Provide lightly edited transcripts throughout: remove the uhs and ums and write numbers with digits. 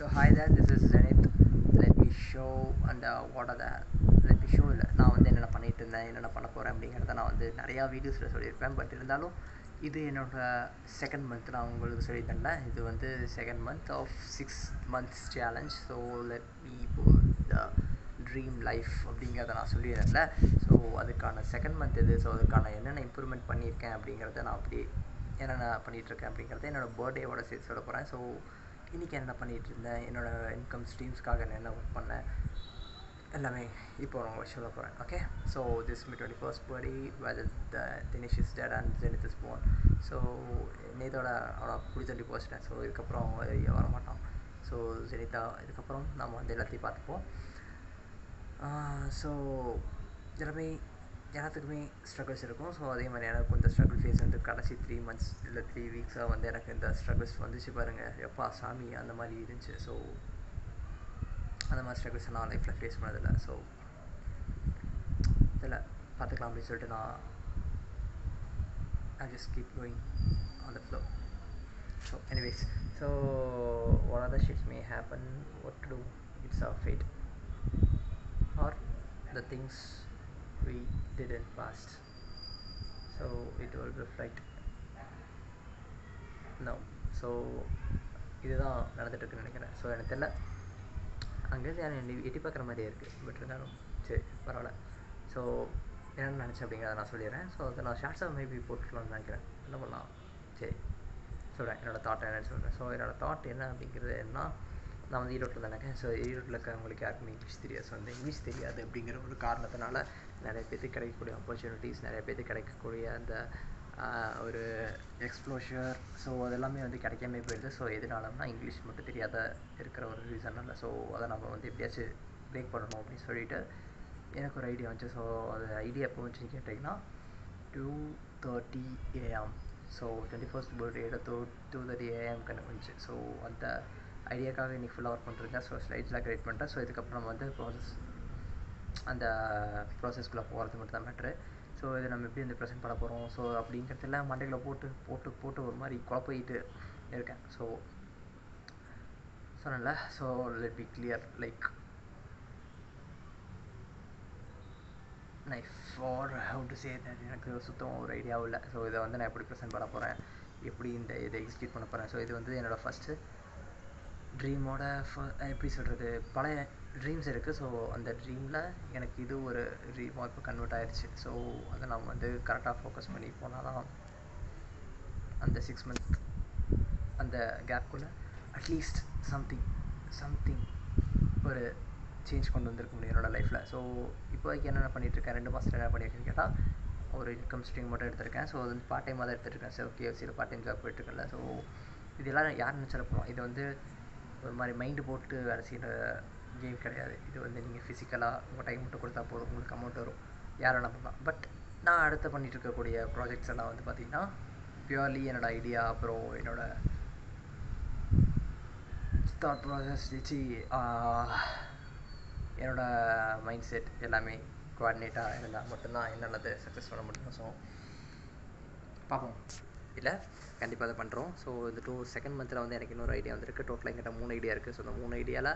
So hi there, this is Zenith. Let me show and what are the let me show இல்லை நான் வந்து என்னென்ன பண்ணிட்டு இருந்தேன் என்னென்ன பண்ண போகிறேன் அப்படிங்கிறத நான் வந்து நிறையா வீடியோஸில் சொல்லியிருப்பேன். பட் இருந்தாலும் இது என்னோடய செகண்ட் மந்த் நான் உங்களுக்கு சொல்லியிருந்தேன்ல, இது வந்து second month of 6 months challenge. So let me the dream life அப்படிங்கிறத நான் சொல்லியிருந்தேன்ல. ஸோ அதுக்கான செகண்ட் மந்த் இது. ஸோ அதுக்கான என்னென்ன இம்ப்ரூவ்மெண்ட் பண்ணியிருக்கேன் அப்படிங்கிறத நான் அப்படி என்னென்ன பண்ணிகிட்ருக்கேன் அப்படிங்கிறத என்னோடய பர்த்டேவோட சேர்த்து சொல்ல போகிறேன். ஸோ இன்றைக்கி என்ன பண்ணிகிட்டு இருந்தேன், என்னோடய இன்கம் ஸ்ட்ரீம்ஸ்க்காக என்ன ஒர்க் பண்ணேன் எல்லாமே இப்போ நான் உங்களுக்கு சொல்ல போகிறேன். Okay, so this my 21st birthday whether Dinesh is dead and Jenith is born. So நேத்தோட அவனை குடி தள்ளி போச்சிட்டேன். ஸோ இதுக்கப்புறம் வரமாட்டான். ஸோ ஜெனிதா இதுக்கப்புறம் நம்ம வந்து எல்லாத்தையும் பார்த்துப்போம். ஸோ எல்லாத்துக்குமே ஸ்ட்ரகிள்ஸ் இருக்கும். ஸோ அதே மாதிரி எனக்கு இந்த ஸ்ட்ரகிள் ஃபேஸ் வந்து கடைசி 3 months இல்லை 3 weeks வந்து எனக்கு இந்த ஸ்ட்ரகிள்ஸ் வந்துச்சு பாருங்கள். எப்பா சாமி அந்த மாதிரி இருந்துச்சு. ஸோ அந்த மாதிரி ஸ்ட்ரகிள்ஸ் நான் லைஃப்பில் ஃபேஸ் பண்ணதில்லை. ஸோ இதில் பார்த்துக்கலாம் அப்படின்னு சொல்லிட்டு நான் I just keep going on the flow. So anyways, so what other shits may happen, what to do, it's our fate or the things we did in past, so it will reflect now. So இதுதான் நடந்துகிட்ருக்குன்னு நினைக்கிறேன். So எனக்கு தெரியல, அங்கேருந்து யாரும் எட்டி பார்க்குற மாதிரியே இருக்குது. பட் இருந்தாலும் சரி பரவாயில்ல. ஸோ என்னென்னு நினச்சேன் அப்படிங்கிறத நான் சொல்லிடுறேன். ஸோ அதை நான் ஷார்ட்ஸாக மேபி போட்டுக்கலாம்னு நினைக்கிறேன். என்ன பண்ணலாம், சரி சொல்கிறேன் என்னோடய தாட் என்னென்னு சொல்கிறேன். ஸோ என்னோடய தாட் என்ன அப்படிங்கிறது என்ன, நான் வந்து ஈரோட்டில் தான் இருக்கேன். ஸோ ஈரோட்டில் இருக்கவங்களுக்கு யாருக்குமே இங்கிலீஷ் தெரியாது. ஸோ அந்த இங்கிலீஷ் தெரியாது அப்படிங்கிற ஒரு காரணத்தினால நிறைய பேருக்கு கிடைக்கக்கூடிய ஆப்பர்ச்சுனிட்டிஸ், நிறைய பேருக்கு கிடைக்கக்கூடிய அந்த ஒரு எக்ஸ்ப்ளோஷர், ஸோ அதெல்லாமே வந்து கிடைக்காமே போயிடுது. ஸோ எதனாலன்னா இங்கிலீஷ் மட்டும் தெரியாத இருக்கிற ஒரு ரீசனால். ஸோ அதை நம்ம வந்து எப்படியாச்சும் பிரேக் பண்ணணும் அப்படின்னு சொல்லிட்டு எனக்கு ஒரு ஐடியா வந்துச்சு. ஸோ அது ஐடியா எப்போ வந்துச்சுன்னு கேட்டிங்கன்னா 2:30 AM. ஸோ 21st பர்த்டேயோட 2:30 AM எனக்கு வந்துச்சு. ஸோ அந்த ஐடியாக்காக இன்றைக்கி ஃபுல்லாக ஒர்க் பண்ணிருந்தேன். ஸோ ஸ்லைட்ஸ்லாம் க்ரியேட் பண்ணிட்டேன். ஸோ இதுக்கப்புறம் வந்து அந்த ப்ராசஸ்க்குள்ளே போகிறது மட்டும் தான் மேட்ரு. ஸோ இதை நம்ம எப்படி வந்து ப்ரெசென்ட் பண்ண போகிறோம், ஸோ அப்படிங்கிறதுலாம் மண்டைகளை போட்டு ஒரு மாதிரி குழப்பிட்டு இருக்கேன். ஸோ சொன்னல, so let be clear like knife or how to say that. எனக்கு சுத்தம் ஒரு ஐடியாவும் இல்லை. ஸோ இதை வந்து நான் எப்படி ப்ரெசென்ட் பண்ண போகிறேன், எப்படி இதை எக்ஸிக்யூட் பண்ண போகிறேன். ஸோ இது வந்து என்னோடய ஃபஸ்ட்டு ட்ரீமோட எப்படி சொல்கிறது, பழைய ட்ரீம்ஸ் இருக்குது. ஸோ அந்த ட்ரீமில் எனக்கு இது ஒரு ட்ரீமாக இப்போ கன்வெர்ட் ஆகிடுச்சு. ஸோ அதை நம்ம வந்து கரெக்டாக ஃபோக்கஸ் பண்ணி போனால் தான் அந்த 6 month அந்த கேப்புக்குள்ளே அட்லீஸ்ட் சம்திங் ஒரு சேஞ்ச் கொண்டு வந்திருக்க முடியும் என்னோடய லைஃப்பில். ஸோ இப்போதைக்கு என்னென்ன பண்ணிகிட்ருக்கேன், 2 மாதத்தில் என்ன பண்ணியிருக்கேன்னு கேட்டால் ஒரு இன்கம் ஸ்ட்ரீம் மட்டும் எடுத்திருக்கேன். ஸோ அது வந்து பார்ட் டைமாக தான் எடுத்துருக்கேன். ஸோ KFCயில் பார்ட் டைம் ஜாப் போயிட்டுருக்கல. ஸோ இதெல்லாம் யார் நினச்சிருப்போம், இது வந்து ஒரு மாதிரி மைண்டு போட்டு வேலை செய்கிற கேம் கிடையாது. இது வந்து நீங்கள் ஃபிசிக்கலாக உங்கள் டைம் மட்டும் கொடுத்தா போதும், உங்களுக்கு அமௌண்ட் வரும், யார் வேணால் பண்ணலாம். பட் நான் அடுத்து பண்ணிகிட்டு இருக்கக்கூடிய ப்ராஜெக்ட்ஸ் எல்லாம் வந்து பார்த்திங்கன்னா பியூர்லி என்னோடய ஐடியா, அப்புறம் என்னோடய தாட் ப்ராசஸ் வச்சு என்னோடய மைண்ட் செட் எல்லாமே கோஆர்டினேட்டாக இருந்தால் மட்டும்தான் என்னால் அதை சக்ஸஸ் பண்ண முடியும். ஸோ பார்ப்போம், இல்லை கண்டிப்பாக அதை பண்ணுறோம். ஸோ இந்த செகண்ட் மந்தில் வந்து எனக்கு இன்னொரு ஐடியா வந்துருக்கு. டோட்டலாக என்கிட்ட 3 ஐடியா இருக்குது. ஸோ அந்த 3 ஐடியாவில்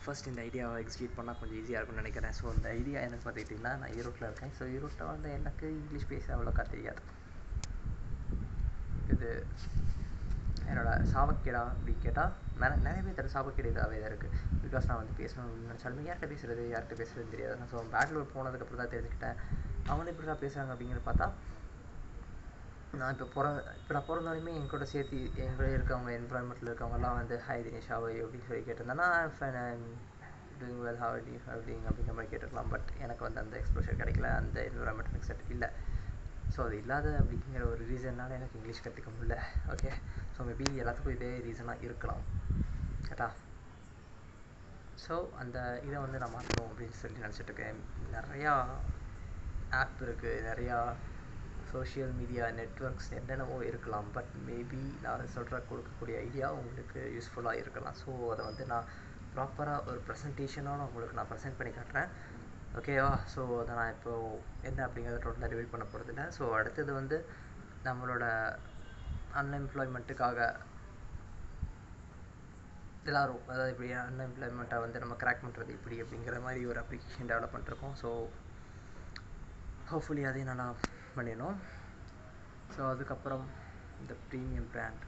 ஃபர்ஸ்ட் இந்த ஐடியாவை எக்ஸிக்யூட் பண்ணால் கொஞ்சம் ஈஸியாக இருக்கும்னு நினைக்கிறேன். ஸோ அந்த ஐடியா எனக்கு பார்த்துக்கிட்டிங்கன்னா, நான் ஈரோட்டில் இருக்கேன். ஸோ ஈரோட்டில் வந்து எனக்கு இங்கிலீஷ் பேச அவ்வளோக்கா தெரியாது. இது என்னோடய சாபக்கேடா அப்படி கேட்டால் நிறைய பேர் சாபக்கேடு இதாகவே தான் இருக்குது. பிகாஸ் நான் வந்து பேசணும் அப்படின்னு நினச்சாலுமே யார்கிட்ட பேசுகிறதுன்னு தெரியாது. ஸோ பெங்களூர் போனதுக்கப்புறம் தான் தெரிஞ்சுக்கிட்டேன் அவங்க எப்படிடா பேசுகிறாங்க அப்படிங்கிறத பார்த்தா. நான் இப்போ நான் பிறந்தாலுமே என் கூட சேர்த்து என் கூட இருக்கவங்க என்வரான்மெண்ட்டில் இருக்கவங்கலாம் வந்து hi Dinesh how are you அப்படின்னு சொல்லி கேட்டிருந்தேன்னா doing well how are you அப்படிங்கிற மாதிரி கேட்டிருக்கலாம். பட் எனக்கு வந்து அந்த எக்ஸ்ப்ளோஷர் கிடைக்கல, அந்த என்வரான்மெண்ட் எனக்கு செட் இல்லை. ஸோ அது இல்லாத அப்படிங்கிற ஒரு ரீசன்னால் எனக்கு இங்கிலீஷ் கற்றுக்க முடியல. ஓகே, ஸோ மேபி எல்லாத்துக்கும் இதே ரீசனாக இருக்கலாம் கேட்டா. ஸோ அந்த இதை வந்து நான் மாற்றணும் அப்படின்னு சொல்லி நினச்சிட்ருக்கேன். நிறையா ஆப் இருக்குது, நிறையா சோஷியல் மீடியா நெட்ஒர்க்ஸ் என்னென்னவோ இருக்கலாம். பட் மேபி நான் கொடுக்கக்கூடிய ஐடியா உங்களுக்கு யூஸ்ஃபுல்லாக இருக்கலாம். ஸோ அதை வந்து நான் ப்ராப்பராக ஒரு ப்ரெசன்டேஷனோட உங்களுக்கு நான் ப்ரெசென்ட் பண்ணி காட்டுறேன். ஓகேவா? ஸோ அதை நான் இப்போது என்ன அப்படிங்கிறத டோட்டலாக ரிவீல் பண்ண போகிறதில்ல. ஸோ அடுத்தது வந்து நம்மளோட அன்எம்ப்ளாய்மெண்ட்டுக்காக எல்லோரும் அதாவது இப்படி அன்எம்ப்ளாய்மெண்ட்டை வந்து நம்ம கிராக் பண்ணுறது இப்படி அப்படிங்கிற மாதிரி ஒரு அப்ளிகேஷன் டெவலப் பண்ணிருக்கோம். ஸோ ஹோப்ஃபுல்லி அதையும் நல்லா பண்ணிடணும். ஸோ அதுக்கப்புறம் இந்த premium brand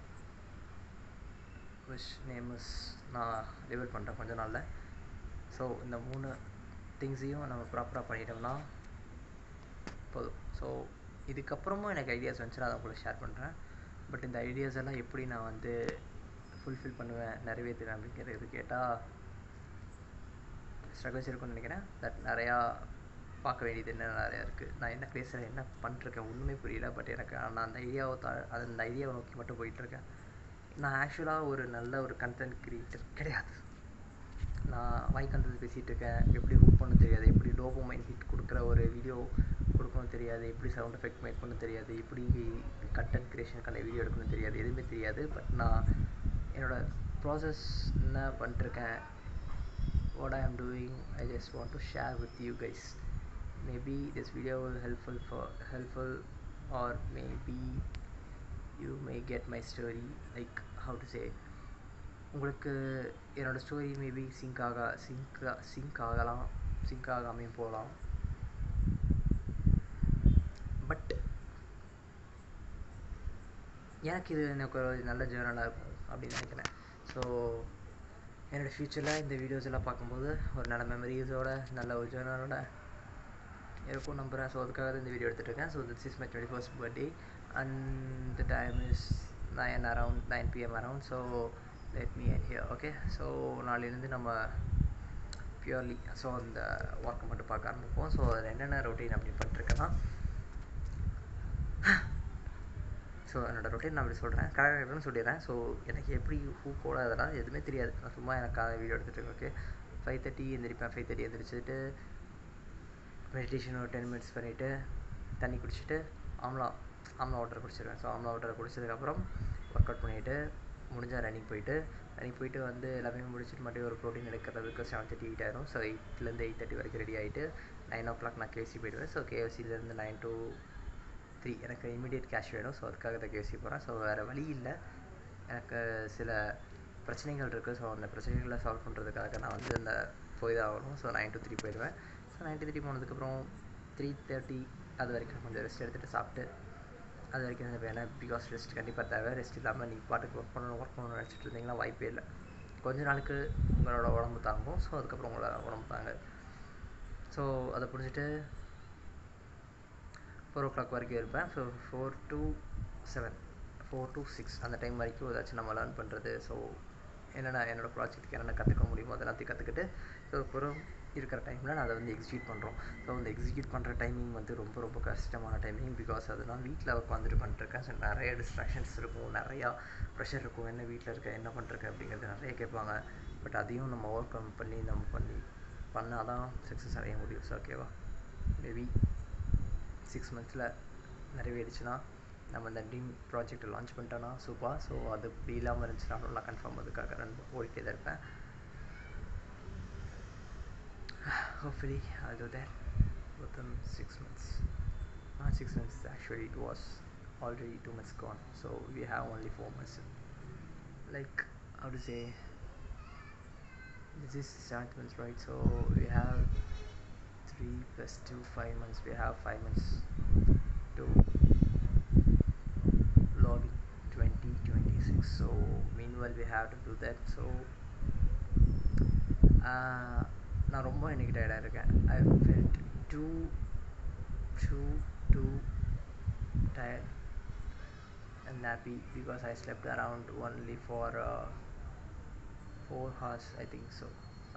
which name is நான் ரிவீல் பண்ணுறேன் கொஞ்ச நாளில். ஸோ இந்த 3 திங்ஸையும் நம்ம ப்ராப்பராக பண்ணிட்டோம்னா போதும். ஸோ இதுக்கப்புறமும் எனக்கு ஐடியாஸ் வந்துச்சுன்னா அதை உங்களுக்கு ஷேர் பண்ணுறேன். பட் இந்த ஐடியாஸ் எல்லாம் எப்படி நான் வந்து ஃபுல்ஃபில் பண்ணுவேன், நிறைவேற்றுவேன் அப்படிங்கிறது கேட்டால் ஸ்ட்ரகிள்ஸ் இருக்குன்னு நினைக்கிறேன். தட் நிறையா பார்க்க வேண்டியது என்ன நிறையா இருக்குது. நான் என்ன பேசுகிறேன், என்ன பண்ணிருக்கேன் ஒன்றுமே புரியல. பட் எனக்கு நான் அந்த ஐடியாவை நோக்கி மட்டும் போயிட்டுருக்கேன். நான் ஆக்சுவலாக ஒரு நல்ல ஒரு கண்டென்ட் கிரியேட்டர் கிடையாது. நான் வாய்க்கண்டது பேசிகிட்டு இருக்கேன். எப்படி ஹூக் பண்ண தெரியாது, எப்படி டோபமைன் ஹிட் கொடுக்குற ஒரு வீடியோ கொடுக்கணும் தெரியாது, எப்படி சவுண்ட் எஃபெக்ட் மேக் பண்ண தெரியாது, எப்படி கண்டென்ட் க்ரியேஷனுக்கான வீடியோ எடுக்கணும் தெரியாது, எதுவுமே தெரியாது. பட் நான் என்னோடய ப்ராசஸ் என்ன பண்ணிட்டுருக்கேன், what I am doing, I just want to share with you guys. Maybe this video will helpful or maybe you may get my story, like how to say, உங்களுக்கு என்னோடய ஸ்டோரி மேபி சிங்க் ஆகலாம், sink ஆகாமையும் போகலாம். But எனக்கு ஒரு நல்ல ஜேர்னலாக இருக்கும் அப்படின்னு நினைக்கிறேன். ஸோ என்னோடய ஃப்யூச்சரில் இந்த வீடியோஸ் எல்லாம் பார்க்கும்போது ஒரு நல்ல மெமரிஸோட நல்ல ஒரு ஜேர்னலோட இருக்கும் நம்புகிறேன். ஸோ அதுக்காக தான் இந்த வீடியோ எடுத்துகிட்ருக்கேன். So this is my 21st birthday and the time is 9 PM around. So let me end here. Okay, so நாளையிலேருந்து நம்ம பியூர்லி ஸோ அந்த ஒர்க்கை மட்டும் பார்க்க ஆரம்பிப்போம். ஸோ அதில் என்னென்ன ரொட்டீன் அப்படின்னு பண்ணிட்டுருக்கேன்னா, ஸோ என்னோடய ரொட்டீன் நான் அப்படி சொல்கிறேன், கரெக்டாக சொல்லிடுறேன். ஸோ எனக்கு எப்படி ஹூக்கோட அதெல்லாம் எதுவுமே தெரியாது. நான் சும்மா எனக்காக வீடியோ எடுத்துகிட்டு இருக்கேன். ஓகே, 5:30 எழுந்திரிப்பேன். 5:30 எழுந்திரிச்சிட்டு மெடிடேஷன் ஒரு 10 minutes பண்ணிவிட்டு தண்ணி குடிச்சிட்டு ஆம்லா வாட்டர் குடிச்சிடுவேன். ஸோ ஆம்லா வாட்டர் குடிச்சதுக்கப்புறம் ஒர்க் அவுட் பண்ணிவிட்டு முடிஞ்சால் ரன்னிங் போயிட்டு வந்து எல்லாமே முடிச்சுட்டு மட்டும் ஒரு ப்ரோட்டீன் எடுக்கிறதுக்கு 7:30 8 ஆயிரும். ஸோ 8லேருந்து 8:30 வரைக்கும் ரெடி ஆகிட்டு 9 o'clock நான் KFC போயிடுவேன். ஸோ KFCலேருந்து 9 to 3 எனக்கு இமீடியட் கேஷ் வேணும். ஸோ அதுக்காக தான் KFC போகிறேன். ஸோ வேறு வழி இல்லை, எனக்கு சில பிரச்சனைகள் இருக்குது. ஸோ அந்த பிரச்சனைகளை சால்வ் பண்ணுறதுக்காக நான் வந்து அந்த போய் தான் ஆகணும். ஸோ 9 to 3 போயிடுவேன். ஸோ 9 to 3 போனதுக்கப்புறம் 3:30 அது வரைக்கும் கொஞ்சம் ரெஸ்ட் எடுத்துகிட்டு சாப்பிட்டு அது வரைக்கும் வேணாம். பிகாஸ் ரெஸ்ட் கண்டிப்பாக தேவை. ரெஸ்ட் இல்லாமல் நீங்கள் பாட்டுக்கு ஒர்க் பண்ணணும்னு நினச்சிட்டு இருந்தீங்கன்னா வாய்ப்பே இல்லை. கொஞ்ச நாளுக்கு உங்களோட உடம்பு தாங்கும். ஸோ அதுக்கப்புறம் உங்களோட உடம்பு தாங்க. ஸோ அதை பிடிச்சிட்டு 4 o'clock வரைக்கும் இருப்பேன். ஸோ 4 to 6 அந்த டைம் வரைக்கும் ஏதாச்சும் நம்ம லேர்ன் பண்ணுறது. ஸோ என்னோடய ப்ராஜெக்ட்டுக்கு என்னென்ன கற்றுக்க முடியுமோ அதெல்லாத்தையும் கற்றுக்கிட்டு ஸோ அப்புறம் இருக்கிற டைமில் நான் அதை வந்து எக்ஸிக்யூட் பண்ணுறோம். ஸோ அந்த எக்ஸிக்யூட் பண்ணுற டைமிங் வந்து ரொம்ப ரொம்ப கஷ்டமான டைமிங். பிகாஸ் அது நான் வீட்டில் உட்காந்துட்டு பண்ணிட்டுருக்கேன். ஸோ நிறைய டிஸ்ட்ராக்ஷன்ஸ் இருக்கும், நிறையா ப்ரெஷர் இருக்கும். என்ன வீட்டில் இருக்க என்ன பண்ணிருக்கேன் அப்படிங்கிறது நிறைய கேட்பாங்க. பட் அதையும் நம்ம ஓவர் கம் பண்ணால் தான் சக்ஸஸ் அடைய முடியும். ஸோ ஓகேவா, மேபி 6 months நிறைவேறிச்சுன்னா நம்ம இந்த ட்ரீம் ப்ராஜெக்டை லான்ச் பண்ணிட்டோன்னா சூப்பர். ஸோ அது இப்படி இல்லாமல் இருந்துச்சுனாலும் நான் கன்ஃபார்ம் அதுக்காக ஓடிட்டே தான் இருப்பேன். Hopefully I'll do that within 6 months. Not 6 months actually, it was already 2 months gone. So we have only 4 months. Like how to say, this is 7th month, right? So we have 3 plus 2 5 months. We have 5 months to log in 2026. So meanwhile we have to do that. So நான் ரொம்ப இன்னைக்கு டயர்டாக இருக்கேன். I felt too tired and happy because I slept around only for 4 hours I think so,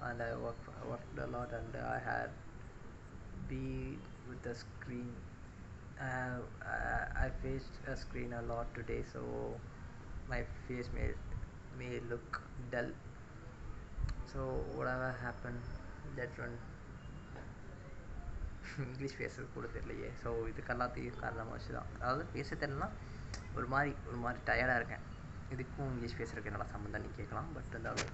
and I worked a lot and I had been with the screen. I faced a screen a lot today, so my face may look dull. So whatever happened, that one English பேசுறது கூட தெரியலையே. So இதுக்கு எல்லாத்தையும் காரணமாக வச்சு தான், அதாவது பேச தெரியலனா ஒரு மாதிரி டயர்டாக இருக்கேன். இதுக்கும் இங்கிலீஷ் பேசுறதுக்கு என்னடா சம்மந்தம் நீ கேட்கலாம். பட் இருந்தாலும்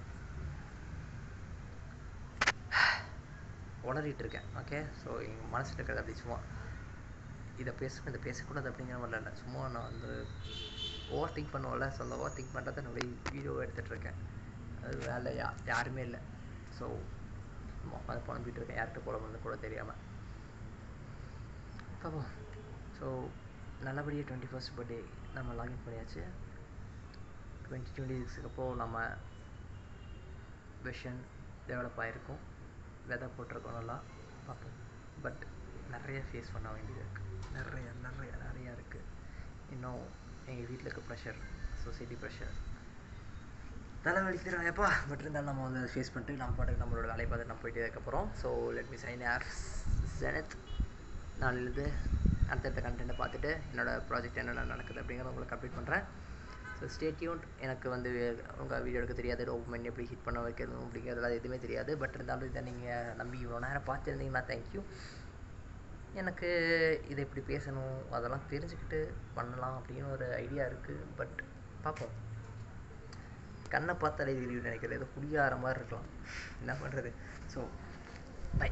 உளறிட்டு இருக்கேன். ஓகே, ஸோ எங்கள் மனசில் இருக்கிறது அப்படி சும்மா இதை பேசக்கூடாது அப்படிங்கிற மாதிரி இல்லை. சும்மா நான் வந்து ஓவர் திங்க் பண்ணுவோம்ல. ஸோ அந்த ஓவர் திங்க் பண்ணுறத நான் வீடியோ எடுத்துகிட்ருக்கேன். அது வேலை யாருமே இல்லை. ஸோ உட்காந்து புலம்பிகிட்டு இருக்கேன், யார்கிட்ட புலம்புன்னு கூட தெரியாமல். பார்ப்போம். ஸோ நல்லபடியாக 21st பர்த்டே நம்ம லாகின் பண்ணியாச்சு. 2026 அப்போது நம்ம விஷன் டெவலப் ஆகிருக்கும், விதை போட்டிருக்கோம், நல்லா பார்ப்போம். பட் நிறைய ஃபேஸ் பண்ண வேண்டியது இருக்குது, நிறையா இருக்குது. இன்னும் எங்கள் வீட்டில் இருக்க ப்ரெஷர், சொசைட்டி ப்ரெஷர் தலை வலிக்கிறான் எப்பா. பட் இருந்தாலும் நம்ம வந்து ஃபேஸ் பண்ணிட்டு நம்ம பாட்டுக்கு நம்மளோட வேலையை பார்த்துட்டு நம்ம போயிட்டே இருக்கப்போகிறோம். So let me sign off Jenith. நாளிலிருந்து அடுத்தடுத்த கண்டென்ட்டை பார்த்துட்டு என்னோடய ப்ராஜெக்ட் என்னென்ன நடக்குது அப்படிங்கிறத உங்களுக்கு அப்டேட் பண்ணுறேன். So stay tuned. எனக்கு வந்து உங்கள் வீடியோ எடுக்க தெரியாது, டோபமைன் எப்படி ஹிட் பண்ண வைக்கணும் அப்படிங்கிறதுலாம் எதுவுமே தெரியாது. பட் இருந்தாலும் இதை நீங்கள் நம்பி இவ்வளோ நேரம் பார்த்துருந்தீங்கன்னா தேங்க்யூ. எனக்கு இதை எப்படி பேசணும் அதெல்லாம் தெரிஞ்சுக்கிட்டு பண்ணலாம் அப்படின்னு ஒரு ஐடியா இருக்குது. பட் பார்ப்போம். கண்ணை பார்த்தாலே தெரியும் நினைக்கிறது, ஏதோ புரியாத மாதிரி இருக்கலாம், என்ன பண்ணுறது. So by.